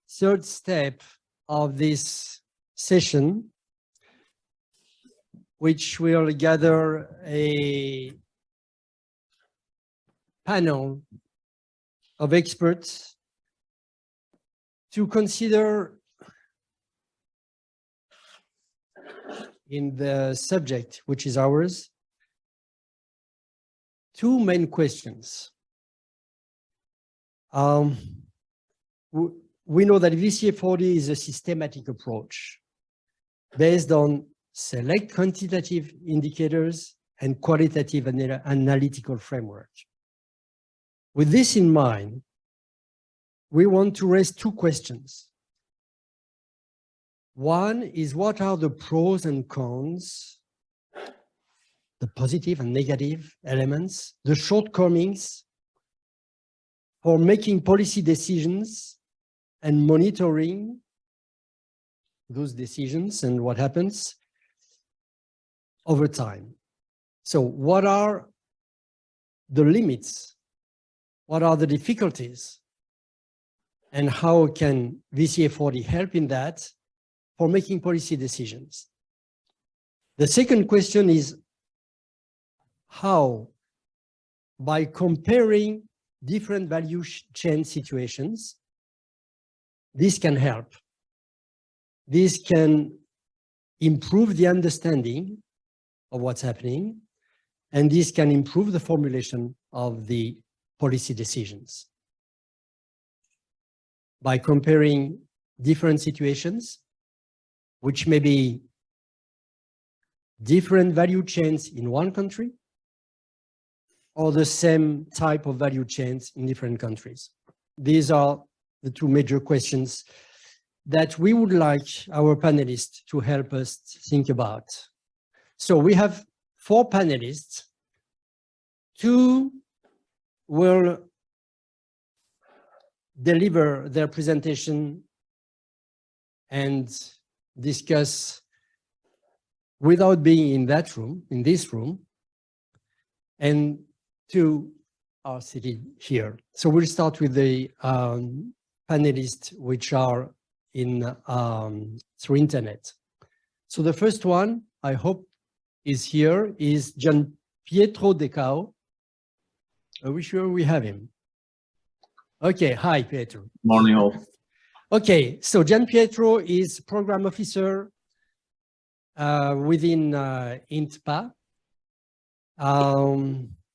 third step of this session, which will gather a panel of experts to consider in the subject, which is ours, two main questions. We know that VCA4D is a systematic approach based on select quantitative indicators and qualitative analytical framework. With this in mind, we want to raise two questions. One is, what are the pros and cons, the positive and negative elements, the shortcomings for making policy decisions and monitoring those decisions and what happens over time. So what are the limits? What are the difficulties? And how can VCA4D help in that for making policy decisions? The second question is how, by comparing different value chain situations, this can help. This can improve the understanding of what's happening, and this can improve the formulation of the policy decisions. By comparing different situations, which may be different value chains in one country, or the same type of value chains in different countries. These are the two major questions that we would like our panelists to help us think about. So we have 4 panelists. 2 will deliver their presentation and discuss without being in that room, in this room, and 2 are seated here. So we'll start with the panelists which are in through internet. So the first one, I hope, is here, is Gian Pietro De Cao. Are we sure we have him? Okay, hi Pietro. Morning all. Okay, so Gian Pietro is program officer within INTPA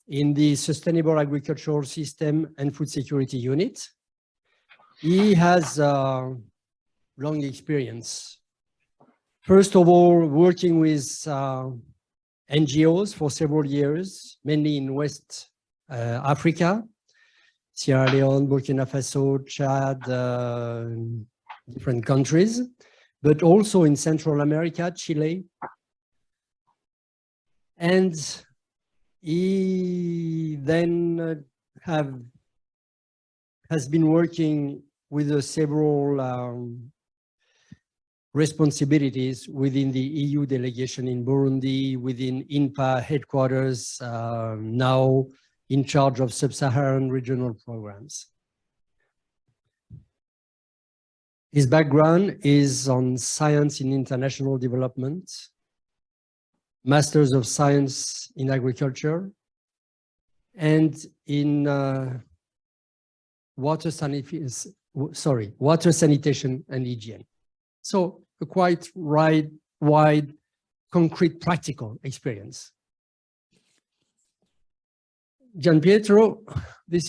in the Sustainable Agricultural System and Food Security Unit. He has long experience. First of all, working with NGOs for several years, mainly in West Africa, Sierra Leone, Burkina Faso, Chad, different countries, but also in Central America, Chile. And he then has been working with several responsibilities within the EU delegation in Burundi, within INPA headquarters, now in charge of sub-Saharan regional programs. His background is on science in international development, Masters of Science in Agriculture, and in water sanitation and hygiene. So a quite wide, concrete, practical experience. Gian Pietro, the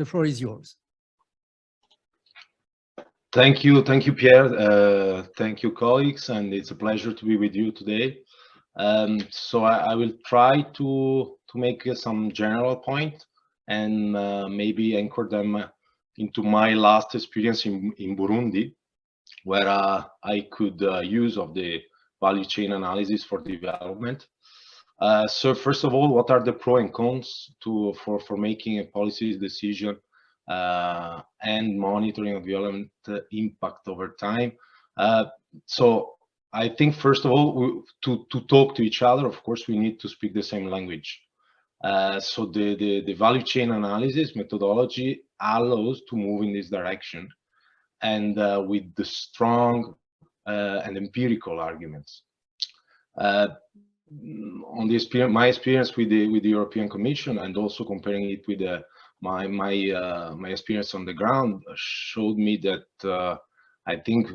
floor is yours. Thank you, Pierre. Thank you, colleagues, and it's a pleasure to be with you today. So I will try to make some general point and maybe anchor them into my last experience in Burundi, where I could use of the value chain analysis for development. So first of all, what are the pros and cons for making a policy decision and monitoring of development impact over time? So I think first of all, to talk to each other, of course, we need to speak the same language. So the value chain analysis methodology allows to move in this direction. and with the strong and empirical arguments. On the my experience with the European Commission, and also comparing it with my experience on the ground, showed me that I think,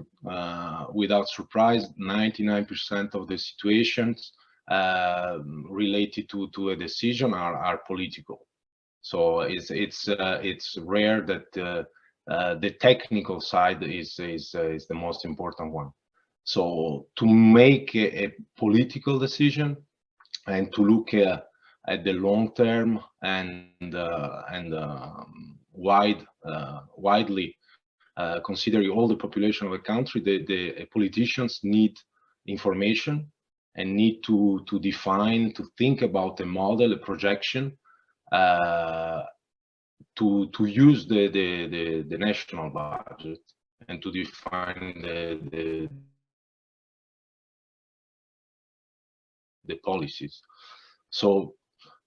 without surprise, 99% of the situations related to a decision are political. So it's rare that the technical side is the most important one. So to make a political decision and to look at the long term and widely considering all the population of a country, the politicians need information and need to define, to think about a model, a projection, to use the national budget and to define the policies. So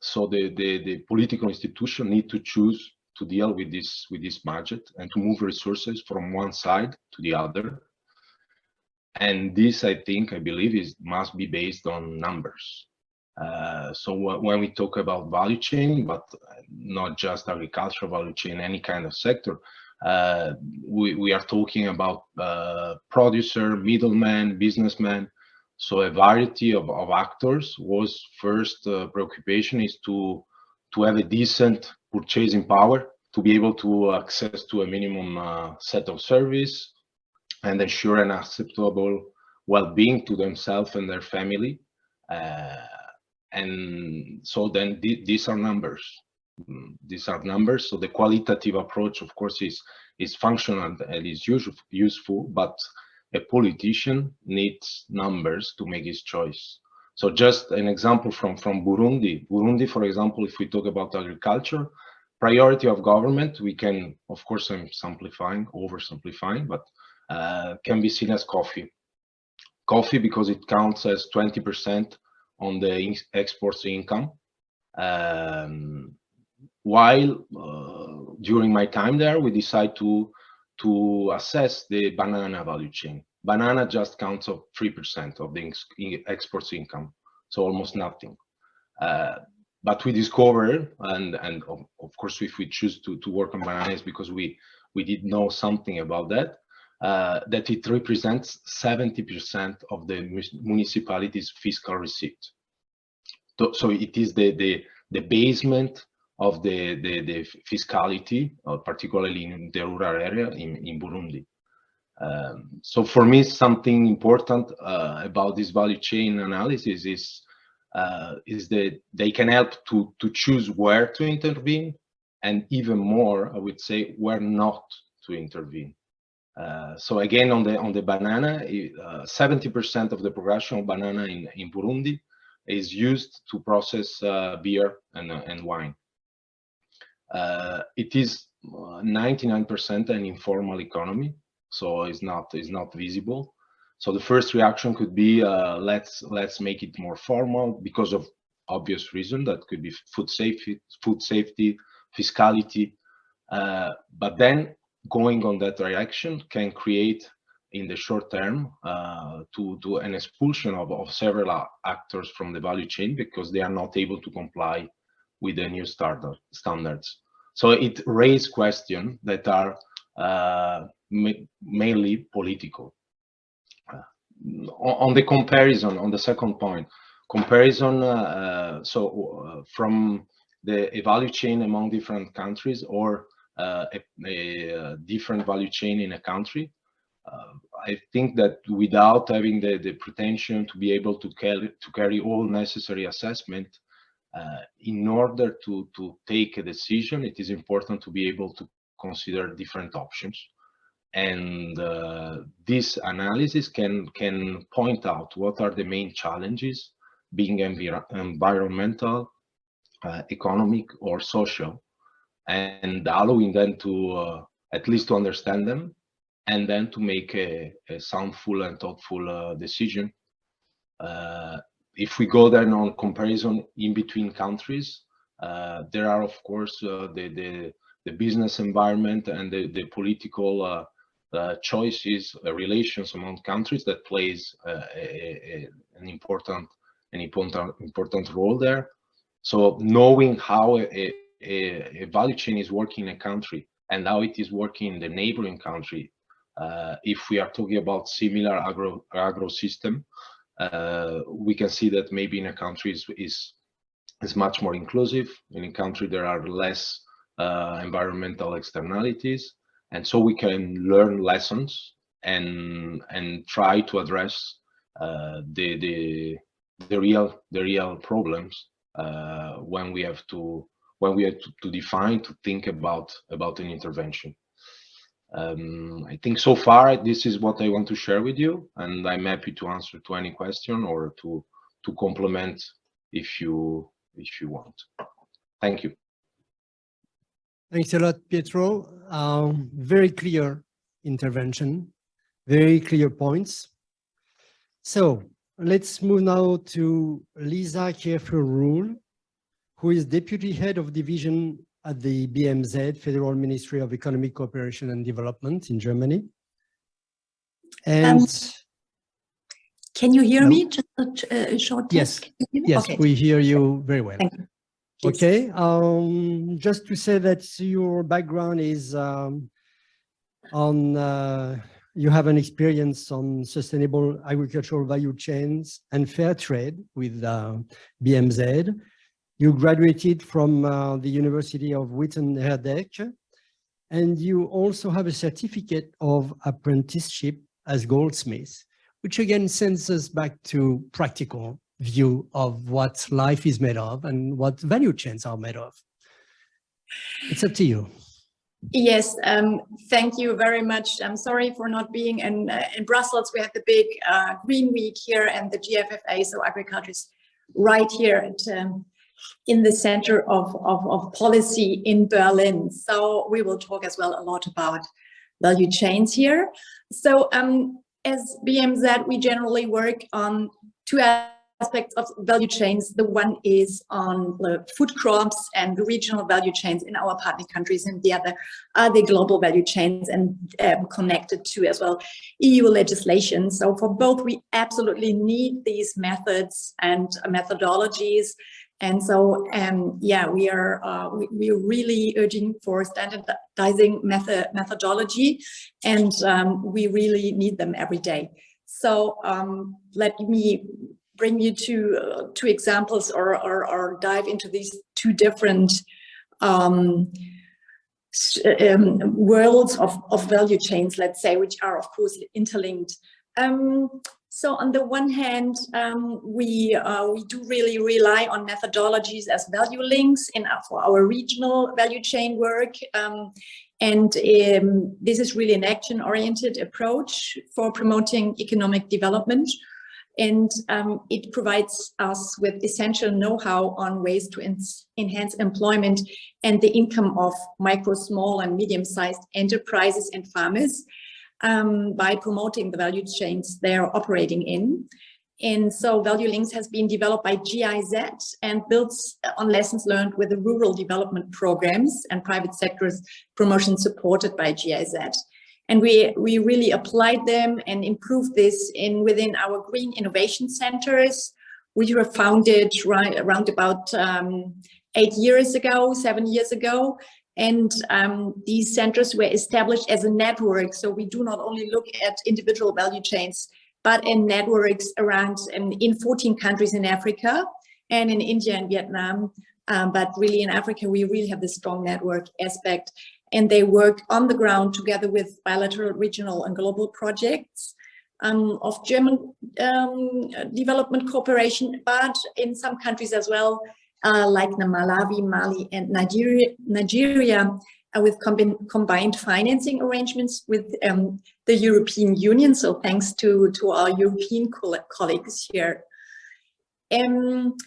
the political institution need to choose to deal with this budget and to move resources from one side to the other. And this, I believe, must be based on numbers. So when we talk about value chain, but not just agricultural value chain, any kind of sector, we are talking about producer, middleman, businessman. So a variety of actors was first preoccupation is to have a decent purchasing power, to be able to access to a minimum set of service and ensure an acceptable well-being to themselves and their family. And so then these are numbers. These are numbers. So the qualitative approach, of course, is functional and is useful, but a politician needs numbers to make his choice. So just an example from Burundi. Burundi, for example, if we talk about agriculture, priority of government, we can, of course, I'm simplifying, oversimplifying, but can be seen as coffee. Coffee because it counts as 20% on the exports income. While during my time there, we decided to assess the banana value chain. Banana just counts of 3% of the exports income, so almost nothing. But we discovered, and of course, if we choose to work on bananas because we did know something about that, that it represents 70% of the municipality's fiscal receipt. So it is the basement of the fiscality, particularly in the rural area in Burundi. So for me, something important about this value chain analysis is that they can help to choose where to intervene, and even more, I would say, where not to intervene. So again, on the banana, 70% of the production of banana in Burundi is used to process beer and wine. It is 99% an informal economy, so it's not visible. So the first reaction could be let's make it more formal because of obvious reason. That could be food safety, fiscality. But then going on that direction can create in the short term to an expulsion of several actors from the value chain because they are not able to comply with the new standards. So it raises questions that are mainly political. On the comparison, on the second point, comparison, from a value chain among different countries or a different value chain in a country, I think that without having the pretension to be able to carry all necessary assessment, in order to take a decision, it is important to be able to consider different options. And this analysis can point out what are the main challenges, being environmental, economic, or social, and allowing them to at least to understand them, and then to make a soundful and thoughtful decision. If we go then on comparison in between countries, there are of course the business environment and the political choices, relations among countries that plays an important role there. So knowing how a value chain is working in a country and how it is working in the neighboring country, if we are talking about similar agro system, we can see that maybe in a country is much more inclusive. In a country there are less environmental externalities, and so we can learn lessons and try to address the real problems when we have to define, to think about an intervention. I think so far this is what I want to share with you, and I'm happy to answer to any question or to complement if you want. Thank you. Thanks a lot, Pietro. Very clear intervention, very clear points. So let's move now to Lisa Kiefer-Ruhl, who is Deputy Head of Division at the BMZ, Federal Ministry of Economic Cooperation and Development in Germany. And can you hear me? Just a short test. Yes, okay. We hear you very well. Thank you. Okay, just to say that your background is you have an experience on sustainable agricultural value chains and fair trade with BMZ. You graduated from the University of Witten-Herdecke, and you also have a certificate of apprenticeship as goldsmith, which again sends us back to practical view of what life is made of and what value chains are made of. It's up to you. Yes, thank you very much. I'm sorry for not being in Brussels. We have the big Green Week here, and the GFFA, so agriculture is right here at, in the center of policy in Berlin. So we will talk as well a lot about value chains here. So as BMZ, we generally work on two aspects of value chains. The one is on the food crops and regional value chains in our partner countries, and the other are the global value chains and connected to as well EU legislation. So for both, we absolutely need these methods and methodologies. And so, yeah, we are really urging for standardizing methodology, and we really need them every day. So let me bring you to two examples, or dive into these two different worlds of value chains, let's say, which are of course interlinked. So on the one hand, we do really rely on methodologies as value links for our regional value chain work. And this is really an action-oriented approach for promoting economic development. And it provides us with essential know-how on ways to enhance employment and the income of micro, small and medium-sized enterprises and farmers by promoting the value chains they are operating in. And so Value Links has been developed by GIZ and builds on lessons learned with the rural development programs and private sector's promotion supported by GIZ. And we really applied them and improved this within our green innovation centers, which were founded around about 7 years ago. And these centers were established as a network. So we do not only look at individual value chains, but in networks around in 14 countries in Africa and in India and Vietnam. But really in Africa, we really have this strong network aspect. And they work on the ground together with bilateral, regional and global projects of German development cooperation, but in some countries as well, like Malawi, Mali and Nigeria with combined financing arrangements with the European Union. So thanks to our European colleagues here. And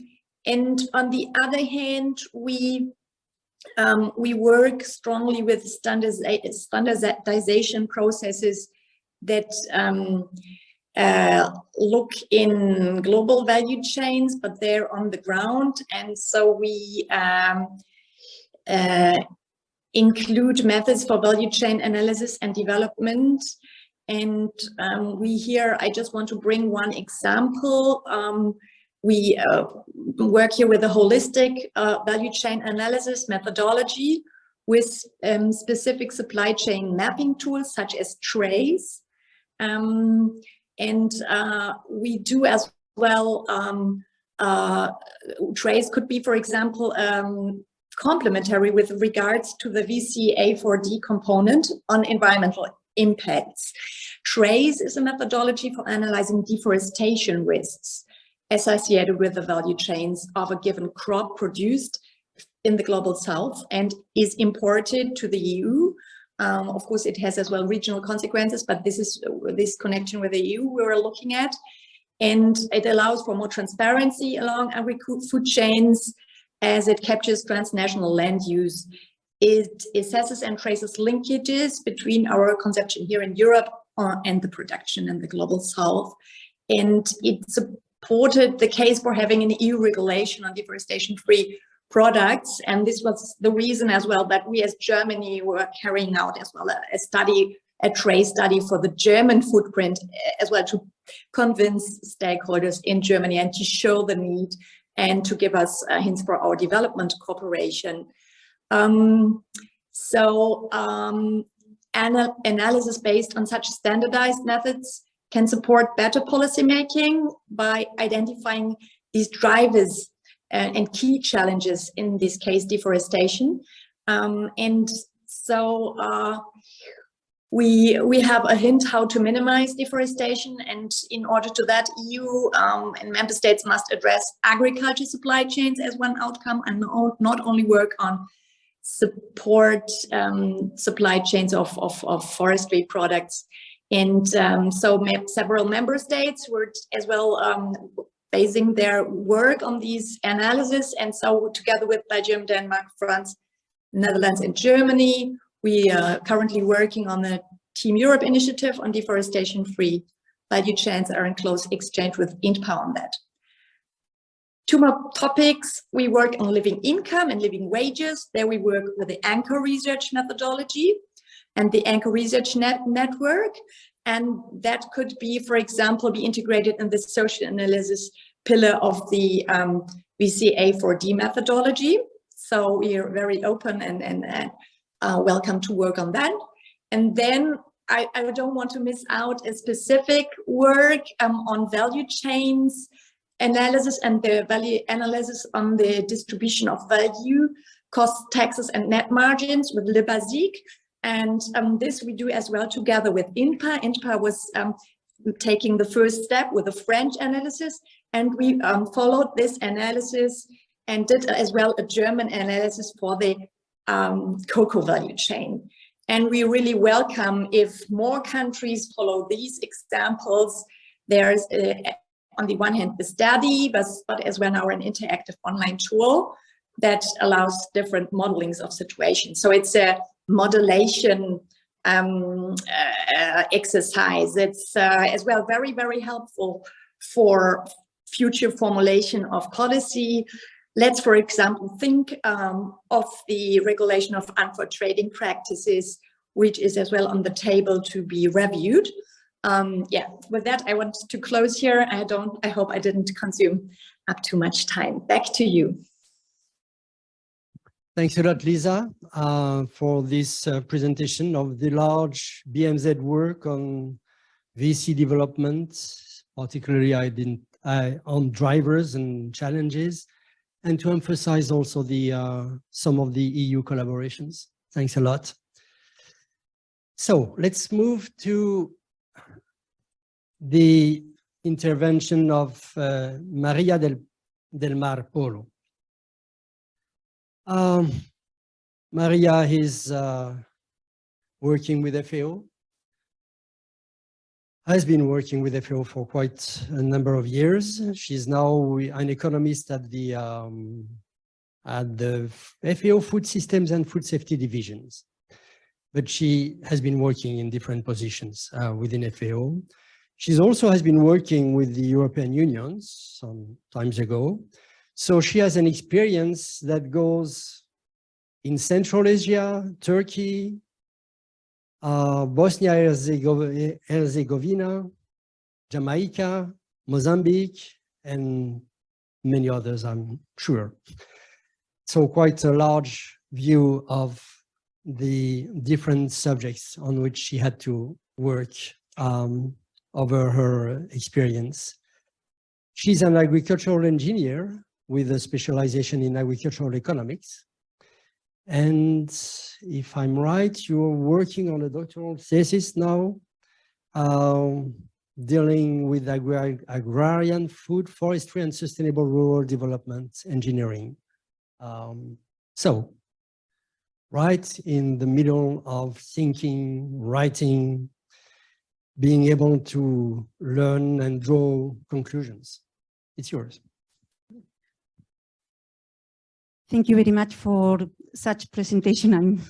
on the other hand, we work strongly with standardization processes that look in global value chains, but they're on the ground. And so we include methods for value chain analysis and development. And I just want to bring one example. We work here with a holistic value chain analysis methodology with specific supply chain mapping tools such as trace. We do as well, trace could be, for example, complementary with regards to the VCA4D component on environmental impacts. Trace is a methodology for analyzing deforestation risks associated with the value chains of a given crop produced in the global south and is imported to the EU. Of course, it has as well regional consequences, but this is this connection with the EU we're looking at. And it allows for more transparency along agri-food chains as it captures transnational land use. It assesses and traces linkages between our consumption here in Europe and the production in the global south. And it supported the case for having an EU regulation on deforestation-free products. And this was the reason as well that we as Germany were carrying out as well a trace study for the German footprint as well, to convince stakeholders in Germany and to show the need and to give us hints for our development cooperation. Analysis based on such standardized methods can support better policymaking by identifying these drivers and key challenges, in this case, deforestation. We have a hint how to minimize deforestation, and in order to that, EU and member states must address agriculture supply chains as one outcome, and not only work on support supply chains of forestry products. And several member states were as well basing their work on these analysis, and so together with Belgium, Denmark, France, Netherlands, and Germany, we are currently working on the Team Europe initiative on deforestation-free value chains, are in close exchange with INTPA on that. Two more topics. We work on living income and living wages. There we work with the Anchor research methodology and the Anchor research network. And that could be, for example, be integrated in the social analysis pillar of the VCA4D methodology. So we are very open and welcome to work on that. And then I don't want to miss out a specific work on value chains analysis and the value analysis on the distribution of value, costs, taxes, and net margins with Le Basique. And this we do as well together with INTPA. INTPA was taking the first step with a French analysis, and we followed this analysis and did as well a German analysis for the cocoa value chain. And we really welcome if more countries follow these examples. There's on the one hand the study, but as well now an interactive online tool that allows different modelings of situations. So it's a modulation exercise. It's as well very, very helpful for future formulation of policy. Let's, for example, think of the regulation of unfair trading practices, which is as well on the table to be reviewed. Yeah, with that, I want to close here. I hope I didn't consume up too much time. Back to you. Thanks a lot, Lisa, for this presentation of the large BMZ work on VC development, particularly on drivers and challenges, and to emphasize also the some of the EU collaborations. Thanks a lot. So let's move to the intervention of Maria del Mar Polo. Maria is working with FAO, has been working with FAO for quite a number of years. She's now an economist at the FAO Food Systems and Food Safety divisions. But she has been working in different positions within FAO. She also has been working with the European Union some times ago. So she has an experience that goes in Central Asia, Turkey, Bosnia-Herzegovina, Jamaica, Mozambique, and many others, I'm sure. So quite a large view of the different subjects on which she had to work over her experience. She's an agricultural engineer with a specialization in agricultural economics. And if I'm right, you're working on a doctoral thesis now, dealing with agrarian, food, forestry, and sustainable rural development engineering. So, right in the middle of thinking, writing, being able to learn and draw conclusions. It's yours. Thank you very much for such presentation.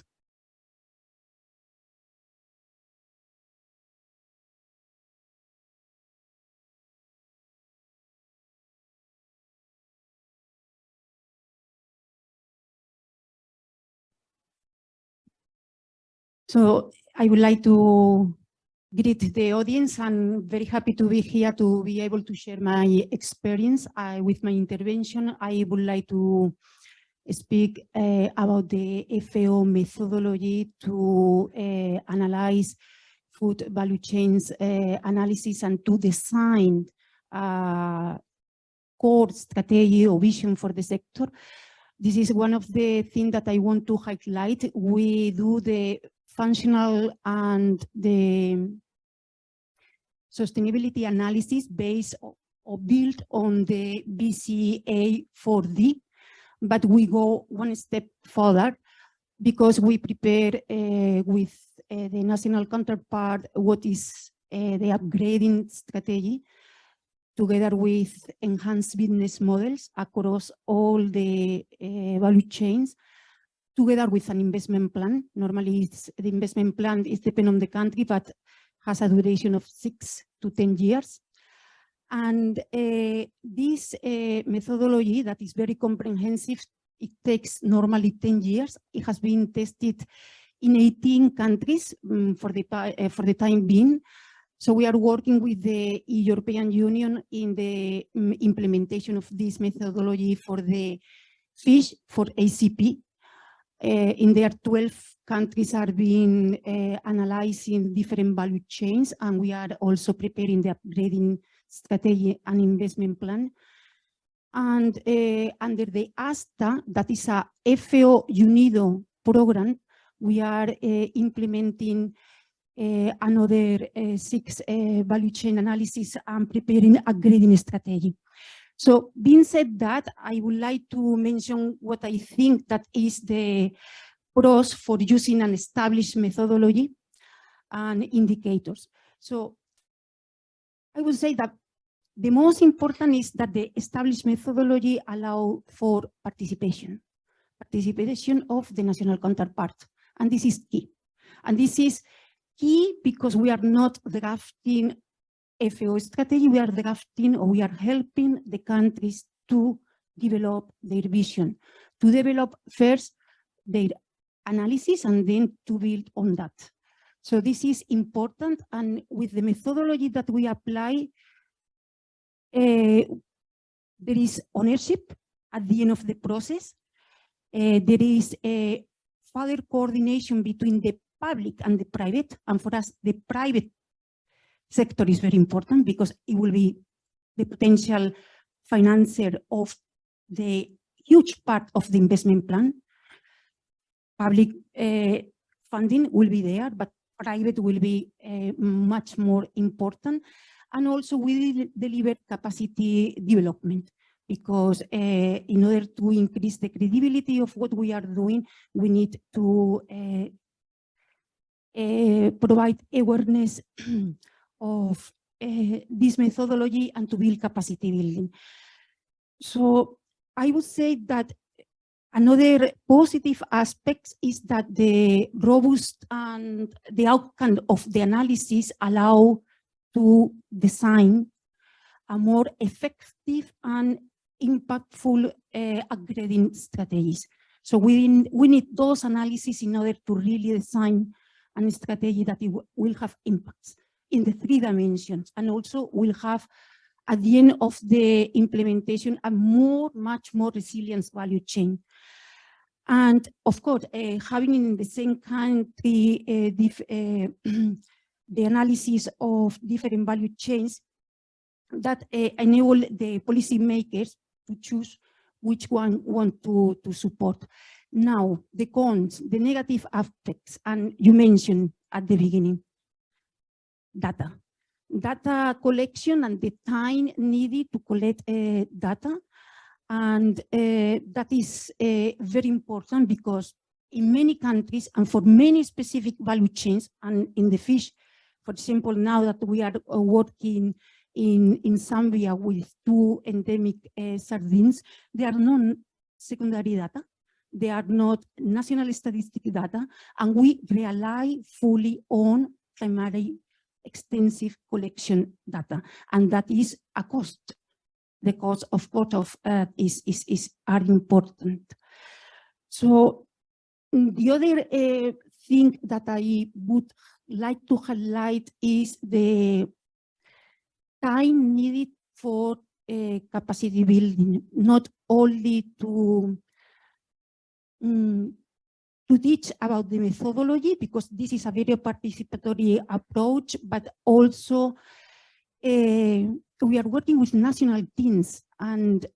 So I would like to greet the audience. I'm very happy to be here to be able to share my experience. With my intervention, I would like to speak about the FAO methodology to analyze food value chains analysis and to design core strategy or vision for the sector. This is one of the things that I want to highlight. We do the functional and the sustainability analysis based or built on the VCA4D, but we go one step further because we prepare with the national counterpart what is the upgrading strategy together with enhanced business models across all the value chains, together with an investment plan. Normally the investment plan is dependent on the country, but has a duration of 6 to 10 years. And this methodology that is very comprehensive, it takes normally 10 years. It has been tested in 18 countries for the time being. So we are working with the European Union in the implementation of this methodology for the fish, for ACP. In there, 12 countries are being analyzing different value chains, and we are also preparing the upgrading strategy and investment plan. And under the ASTA, that is a FAO UNIDO program, we are implementing another 6 value chain analysis and preparing a grading strategy. So being said that, I would like to mention what I think that is the pros for using an established methodology and indicators. So I would say that the most important is that the established methodology allows for participation of the national counterpart. And this is key. And this is key because we are not drafting FAO strategy, we are drafting or we are helping the countries to develop their vision, to develop first their analysis and then to build on that. So this is important, and with the methodology that we apply, there is ownership at the end of the process. There is a further coordination between the public and the private, and for us, the private sector is very important because it will be the potential financier of the huge part of the investment plan. Public funding will be there, but private will be much more important. And also we deliver capacity development because in order to increase the credibility of what we are doing, we need to provide awareness of this methodology and to build capacity building. So I would say that another positive aspect is that the robust and the outcome of the analysis allow to design a more effective and impactful upgrading strategies. So we need those analyses in order to really design a strategy that it will have impacts in the 3 dimensions, and also will have, at the end of the implementation, a much more resilient value chain. And of course, having in the same country the analysis of different value chains that enable the policymakers to choose which one want to support. Now, the cons, the negative aspects, and you mentioned at the beginning, data collection and the time needed to collect data. And that is very important because in many countries and for many specific value chains, and in the fish, for example, now that we are working in Zambia with 2 endemic sardines, there are no secondary data. They are not national statistic data, and we rely fully on primary extensive collection data, and that is a cost. The cost of are important. So the other thing that I would like to highlight is the time needed for capacity building, not only to teach about the methodology, because this is a very participatory approach, but also we are working with national teams, and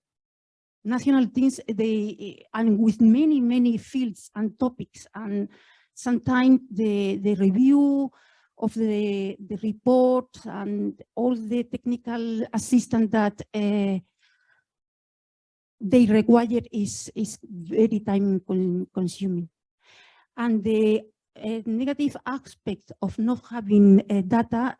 national teams, and with many fields and topics, and sometimes the review of the report and all the technical assistance that they require is very time consuming. And the negative aspect of not having data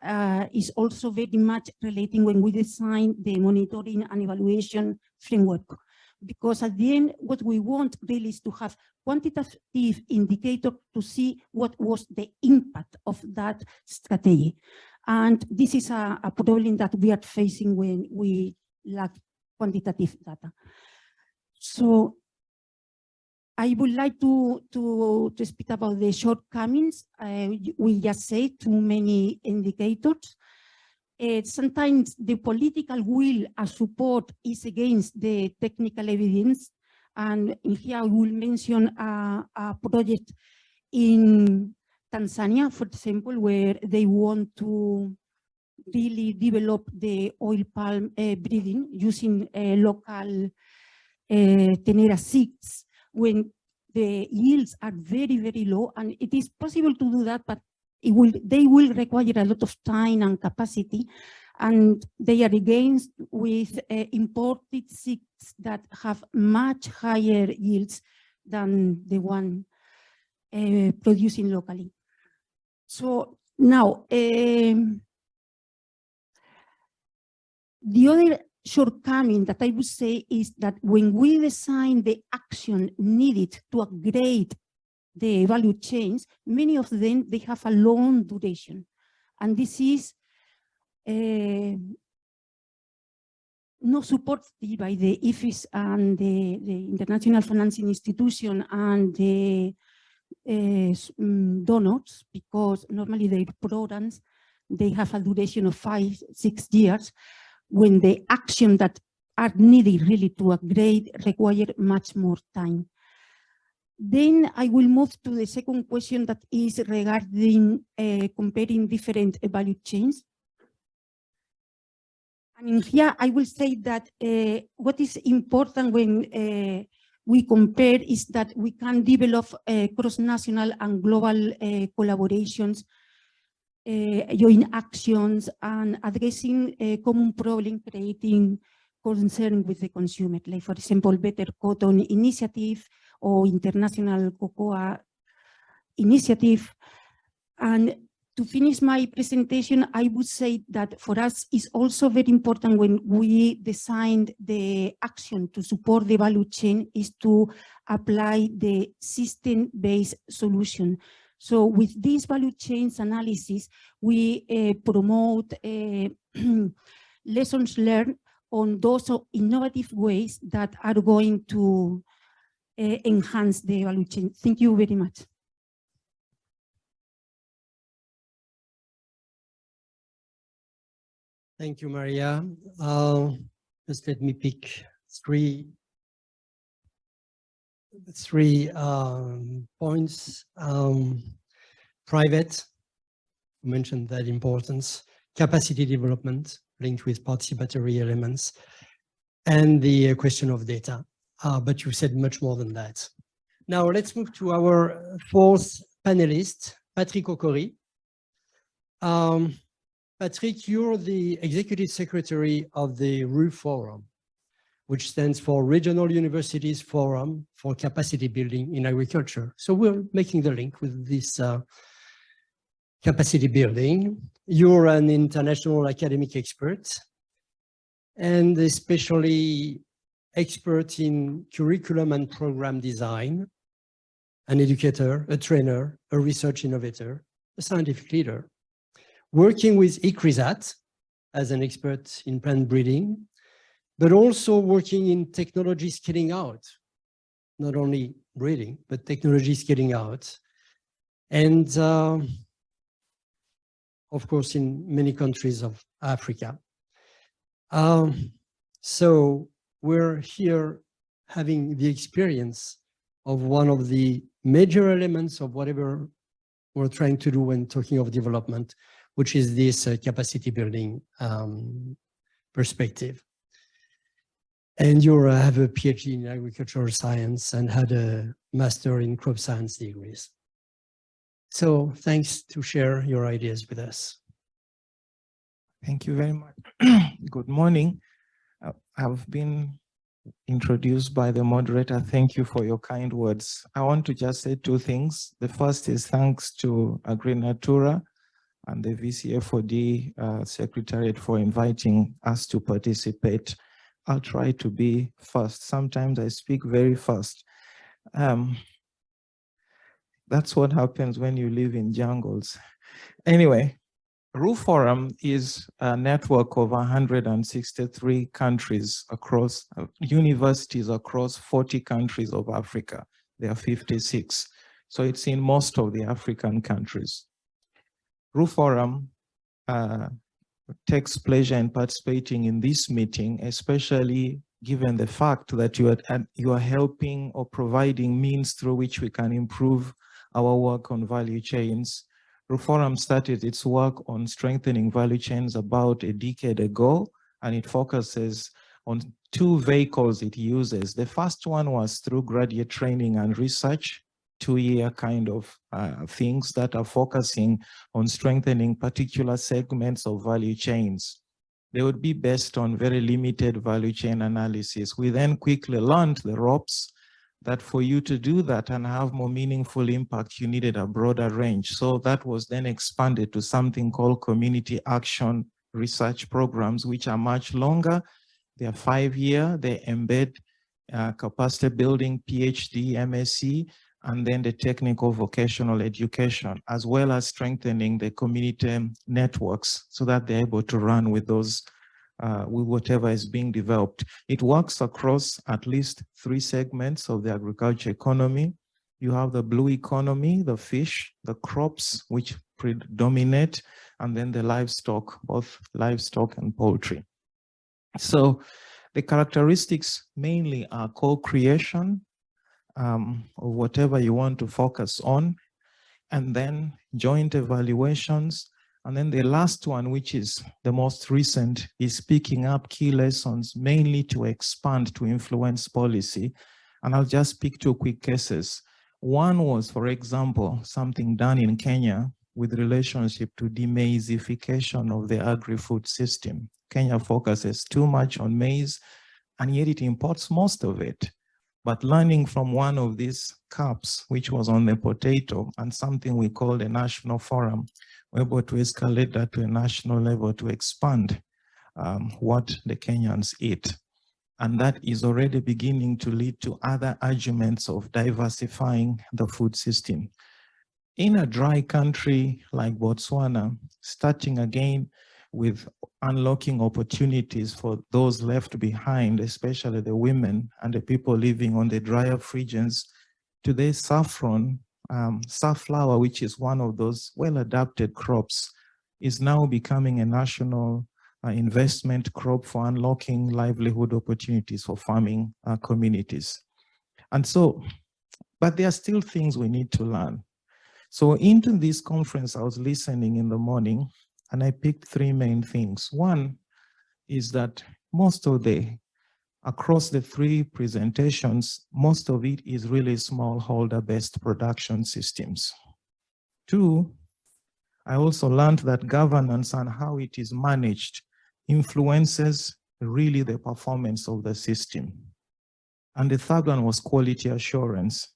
is also very much relating when we design the monitoring and evaluation framework. Because at the end, what we want really is to have quantitative indicator to see what was the impact of that strategy. And this is a problem that we are facing when we lack quantitative data. So I would like to speak about the shortcomings. We just say too many indicators. Sometimes the political will and support is against the technical evidence. And here I will mention a project in Tanzania, for example, where they want to really develop the oil palm breeding using local Tenera seeds, when the yields are very low, and it is possible to do that, but they will require a lot of time and capacity, and they are against with imported seeds that have much higher yields than the one producing locally. So now, the other shortcoming that I would say is that when we design the action needed to upgrade the value chains, many of them, they have a long duration. And this is not supported by the IFIS and the International Financing Institution and the donors, because normally their programs, they have a duration of 5-6 years, when the action that are needed really to upgrade require much more time. Then I will move to the second question that is regarding comparing different value chains. And in here, I will say that what is important when we compare is that we can develop cross-national and global collaborations, joint actions, and addressing a common problem, creating concern with the consumer. Like, for example, Better Cotton Initiative or International Cocoa Initiative. And to finish my presentation, I would say that for us it's also very important when we designed the action to support the value chain is to apply the system-based solution. So with this value chains analysis, we promote lessons learned on those innovative ways that are going to enhance the value chain. Thank you very much. Thank you, Maria. Just let me pick three points. Private, you mentioned that importance, capacity development linked with participatory elements, and the question of data. But you said much more than that. Now let's move to our fourth panelist, Patrick Okori. Patrick, you're the Executive Secretary of the RU Forum, which stands for Regional Universities Forum for Capacity Building in Agriculture. So we're making the link with this capacity building. You're an international academic expert and especially expert in curriculum and program design, an educator, a trainer, a research innovator, a scientific leader, working with ICRISAT as an expert in plant breeding, but also working in technology scaling out, not only breeding, but technology scaling out. And of course, in many countries of Africa. So we're here having the experience of one of the major elements of whatever we're trying to do when talking of development, which is this capacity building perspective. And you have a PhD in agricultural science and had a master in crop science degrees. So thanks to share your ideas with us. Thank you very much. Good morning. I've been introduced by the moderator. Thank you for your kind words. I want to just say two things. The first is thanks to AgriNatura and the VCA4D Secretariat for inviting us to participate. I'll try to be fast. Sometimes I speak very fast. That's what happens when you live in jungles. Anyway, RU Forum is a network of 163 countries across universities across 40 countries of Africa. There are 56. So it's in most of the African countries. RU Forum takes pleasure in participating in this meeting, especially given the fact that you are helping or providing means through which we can improve our work on value chains. RU Forum started its work on strengthening value chains about a decade ago, and it focuses on two vehicles it uses. The first one was through graduate training and research, 2-year kind of things that are focusing on strengthening particular segments of value chains. They would be based on very limited value chain analysis. We then quickly learned the ropes that for you to do that and have more meaningful impact, you needed a broader range. So that was then expanded to something called community action research programs, which are much longer. They are 5-year, they embed capacity building, PhD, MSc, and then the technical vocational education, as well as strengthening the community networks so that they're able to run with those, with whatever is being developed. It works across at least 3 segments of the agriculture economy. You have the blue economy, the fish, the crops, which predominate, and then the livestock, both livestock and poultry. So the characteristics mainly are co-creation, or whatever you want to focus on, and then joint evaluations. And then the last one, which is the most recent, is picking up key lessons, mainly to expand, to influence policy. And I'll just pick 2 quick cases. One was, for example, something done in Kenya with relationship to demaizification of the agri-food system. Kenya focuses too much on maize, and yet it imports most of it. But learning from one of these CAPs, which was on the potato, and something we called a national forum, we're able to escalate that to a national level to expand what the Kenyans eat. And that is already beginning to lead to other arguments of diversifying the food system. In a dry country like Botswana, starting again with unlocking opportunities for those left behind, especially the women and the people living on the drier regions. Today, saffron, safflower, which is one of those well-adapted crops, is now becoming a national investment crop for unlocking livelihood opportunities for farming communities. And so, but there are still things we need to learn. So into this conference, I was listening in the morning and I picked three main things. One is that across the three presentations, most of it is really smallholder-based production systems. Two, I also learned that governance and how it is managed influences really the performance of the system. And the third one was quality assurance.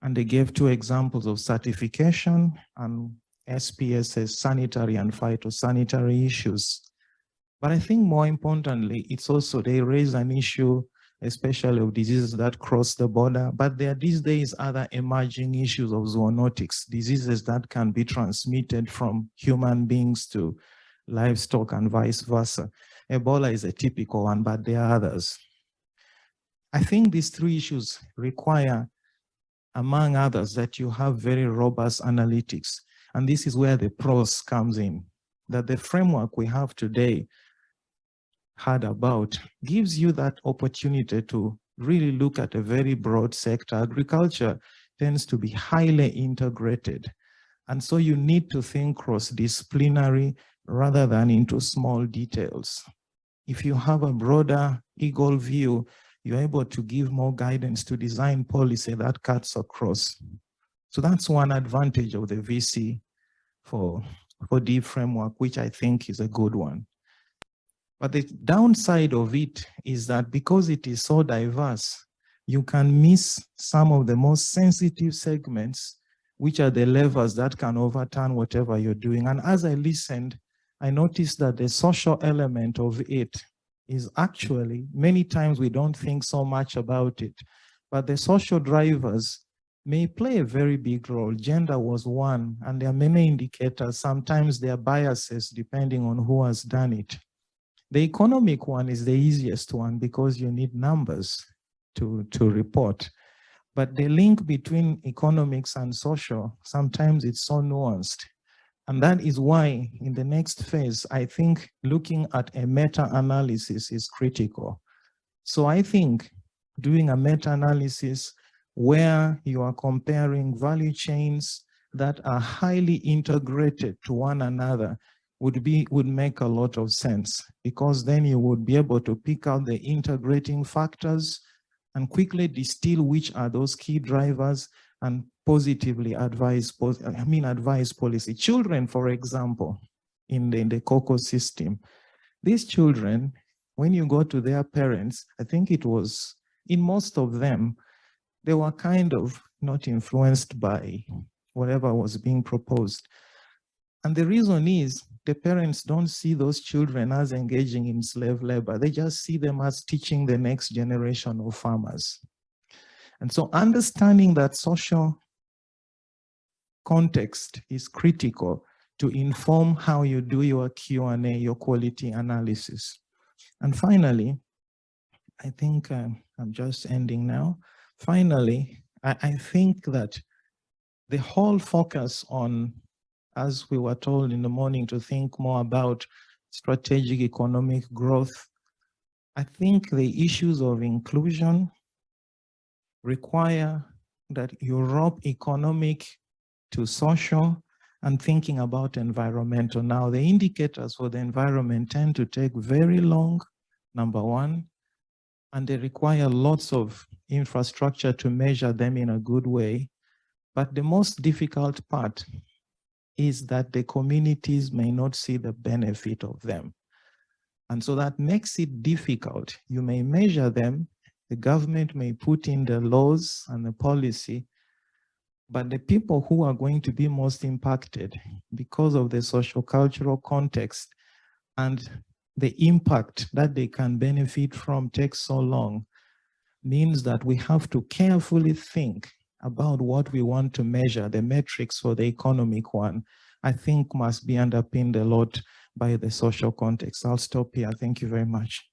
And they gave two examples of certification and SPSS, sanitary and phytosanitary issues. But I think more importantly, it's also they raise an issue, especially of diseases that cross the border, but there are these days other emerging issues of zoonotics, diseases that can be transmitted from human beings to livestock and vice versa. Ebola is a typical one, but there are others. I think these three issues require, among others, that you have very robust analytics. And this is where the pros comes in, that the framework we have today heard about gives you that opportunity to really look at a very broad sector. Agriculture tends to be highly integrated. And so you need to think cross-disciplinary rather than into small details. If you have a broader eagle view, you're able to give more guidance to design policy that cuts across. So that's one advantage of the VCA4D framework, which I think is a good one. But the downside of it is that because it is so diverse, you can miss some of the most sensitive segments, which are the levers that can overturn whatever you're doing. And as I listened, I noticed that the social element of it is actually, many times we don't think so much about it, but the social drivers may play a very big role. Gender was one, and there are many indicators. Sometimes there are biases depending on who has done it. The economic one is the easiest one because you need numbers to report. But the link between economics and social, sometimes it's so nuanced. And that is why in the next phase, I think looking at a meta-analysis is critical. So I think doing a meta-analysis where you are comparing value chains that are highly integrated to one another would make a lot of sense, because then you would be able to pick out the integrating factors and quickly distill which are those key drivers and positively advise policy. Children, for example, in the COCO system, these children, when you go to their parents, I think it was, in most of them, they were kind of not influenced by whatever was being proposed. And the reason is the parents don't see those children as engaging in slave labor. They just see them as teaching the next generation of farmers. And so understanding that social context is critical to inform how you do your Q&A, your quality analysis. And finally, I think I'm just ending now. Finally, I think that the whole focus on, as we were told in the morning, to think more about strategic economic growth, I think the issues of inclusion require that you rope economic to social and thinking about environmental. Now, the indicators for the environment tend to take very long, number one, and they require lots of infrastructure to measure them in a good way. But the most difficult part is that the communities may not see the benefit of them. And so that makes it difficult. You may measure them, the government may put in the laws and the policy, but the people who are going to be most impacted because of the socio-cultural context and the impact that they can benefit from takes so long, means that we have to carefully think about what we want to measure. The metrics for the economic one, I think, must be underpinned a lot by the social context. I'll stop here. Thank you very much.